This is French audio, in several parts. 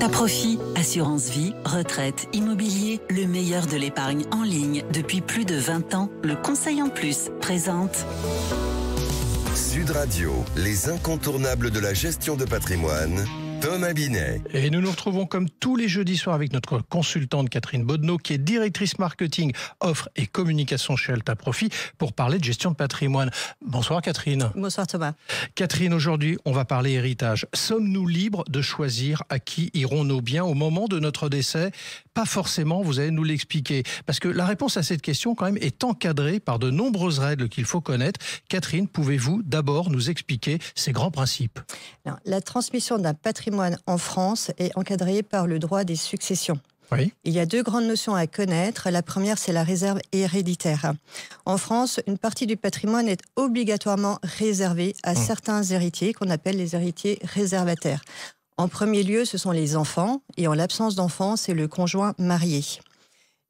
Alta Profit, assurance vie, retraite, immobilier, le meilleur de l'épargne en ligne depuis plus de 20 ans. Le Conseil en Plus présente Sud Radio, les incontournables de la gestion de patrimoine. Thomas Binet. Et nous nous retrouvons comme tous les jeudis soirs avec notre consultante Catherine Bodneau, qui est directrice marketing, offre et communication chez Alta Profit, pour parler de gestion de patrimoine. Bonsoir Catherine. Bonsoir Thomas. Catherine, aujourd'hui, on va parler héritage. Sommes-nous libres de choisir à qui iront nos biens au moment de notre décès? Pas forcément, vous allez nous l'expliquer. Parce que la réponse à cette question, quand même, est encadrée par de nombreuses règles qu'il faut connaître. Catherine, pouvez-vous d'abord nous expliquer ces grands principes? Alors, la transmission d'un patrimoine en France est encadrée par le droit des successions. Oui. Il y a deux grandes notions à connaître. La première, c'est la réserve héréditaire. En France, une partie du patrimoine est obligatoirement réservée à certains héritiers qu'on appelle les héritiers réservataires. En premier lieu, ce sont les enfants, et en l'absence d'enfants, c'est le conjoint marié.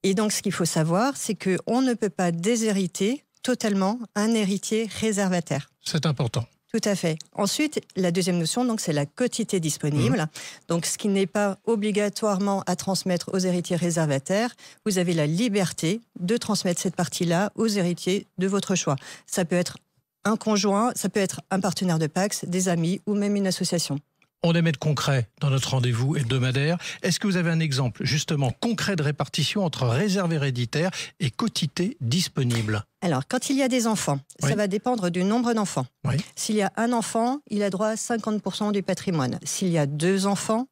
Et donc, ce qu'il faut savoir, c'est qu'on ne peut pas déshériter totalement un héritier réservataire. C'est important. Tout à fait. Ensuite, la deuxième notion, donc, c'est la quotité disponible. Donc, ce qui n'est pas obligatoirement à transmettre aux héritiers réservataires, vous avez la liberté de transmettre cette partie-là aux héritiers de votre choix. Ça peut être un conjoint, ça peut être un partenaire de Pacs, des amis ou même une association. On aime être concret dans notre rendez-vous hebdomadaire. Est-ce que vous avez un exemple, justement, concret de répartition entre réserve héréditaire et quotité disponible? Alors, quand il y a des enfants, ça va dépendre du nombre d'enfants. Oui. S'il y a un enfant, il a droit à 50% du patrimoine. S'il y a deux enfants,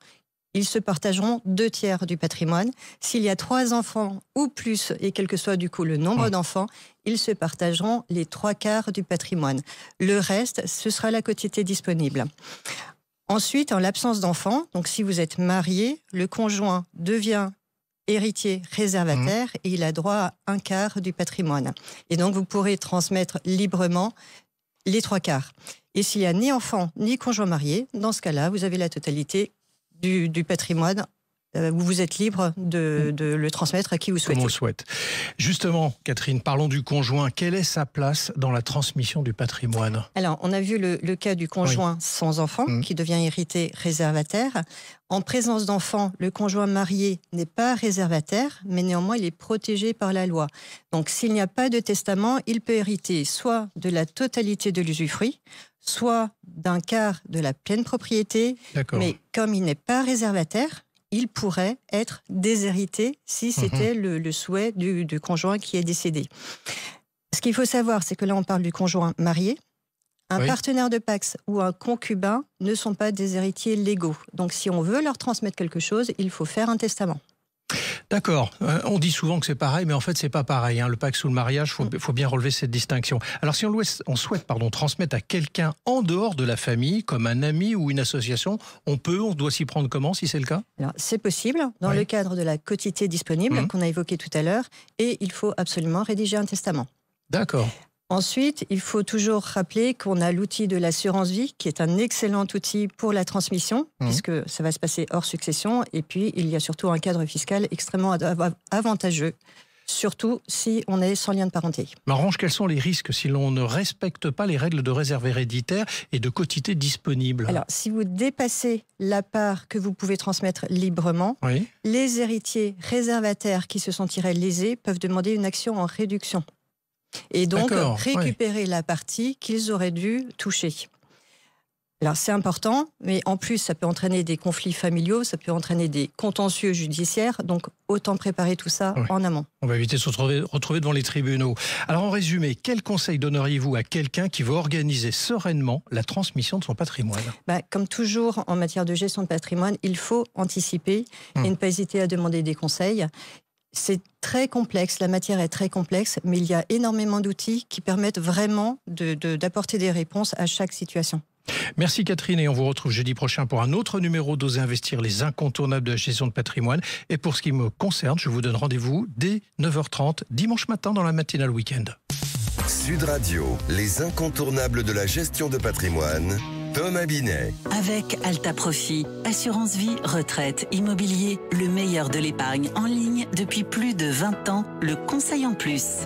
ils se partageront 2/3 du patrimoine. S'il y a 3 enfants ou plus, et quel que soit du coup le nombre d'enfants, ils se partageront les 3/4 du patrimoine. Le reste, ce sera la quotité disponible. Ensuite, en l'absence d'enfants, donc si vous êtes marié, le conjoint devient héritier réservataire et il a droit à 1/4 du patrimoine. Et donc, vous pourrez transmettre librement les 3/4. Et s'il n'y a ni enfant ni conjoint marié, dans ce cas-là, vous avez la totalité du patrimoine. Vous êtes libre de le transmettre à qui vous souhaitez. Comme on le souhaite. Justement, Catherine, parlons du conjoint. Quelle est sa place dans la transmission du patrimoine? Alors, on a vu le cas du conjoint sans enfant, qui devient héritier réservataire. En présence d'enfants, le conjoint marié n'est pas réservataire, mais néanmoins, il est protégé par la loi. Donc, s'il n'y a pas de testament, il peut hériter soit de la totalité de l'usufruit, soit d'1/4 de la pleine propriété. Mais comme il n'est pas réservataire, il pourrait être déshérité si c'était le souhait du conjoint qui est décédé. Ce qu'il faut savoir, c'est que là, on parle du conjoint marié. Un partenaire de Pacs ou un concubin ne sont pas des héritiers légaux. Donc, si on veut leur transmettre quelque chose, il faut faire un testament. D'accord. On dit souvent que c'est pareil, mais en fait, c'est pas pareil. Le Pacs ou le mariage, faut bien relever cette distinction. Alors, si on souhaite transmettre à quelqu'un en dehors de la famille, comme un ami ou une association, on doit s'y prendre comment, si c'est le cas? Alors, c'est possible, dans le cadre de la quotité disponible qu'on a évoquée tout à l'heure, et il faut absolument rédiger un testament. D'accord. Ensuite, il faut toujours rappeler qu'on a l'outil de l'assurance vie, qui est un excellent outil pour la transmission, puisque ça va se passer hors succession. Et puis, il y a surtout un cadre fiscal extrêmement avantageux, surtout si on est sans lien de parenté. Mais en revanche, quels sont les risques si l'on ne respecte pas les règles de réserve héréditaire et de quotité disponible? Alors, si vous dépassez la part que vous pouvez transmettre librement, les héritiers réservataires qui se sentiraient lésés peuvent demander une action en réduction. Et donc récupérer la partie qu'ils auraient dû toucher. Alors c'est important, mais en plus ça peut entraîner des conflits familiaux, ça peut entraîner des contentieux judiciaires, donc autant préparer tout ça en amont. On va éviter de se retrouver devant les tribunaux. Alors en résumé, quel conseil donneriez-vous à quelqu'un qui veut organiser sereinement la transmission de son patrimoine? Comme toujours en matière de gestion de patrimoine, il faut anticiper et ne pas hésiter à demander des conseils. C'est très complexe, la matière est très complexe, mais il y a énormément d'outils qui permettent vraiment d'apporter des réponses à chaque situation. Merci Catherine, et on vous retrouve jeudi prochain pour un autre numéro d'Oser investir, les incontournables de la gestion de patrimoine. Et pour ce qui me concerne, je vous donne rendez-vous dès 9h30 dimanche matin dans la matinale week-end. Sud Radio, les incontournables de la gestion de patrimoine. Thomas Binet. Avec Alta Profit, assurance vie, retraite, immobilier, le meilleur de l'épargne en ligne depuis plus de 20 ans, le Conseil en Plus.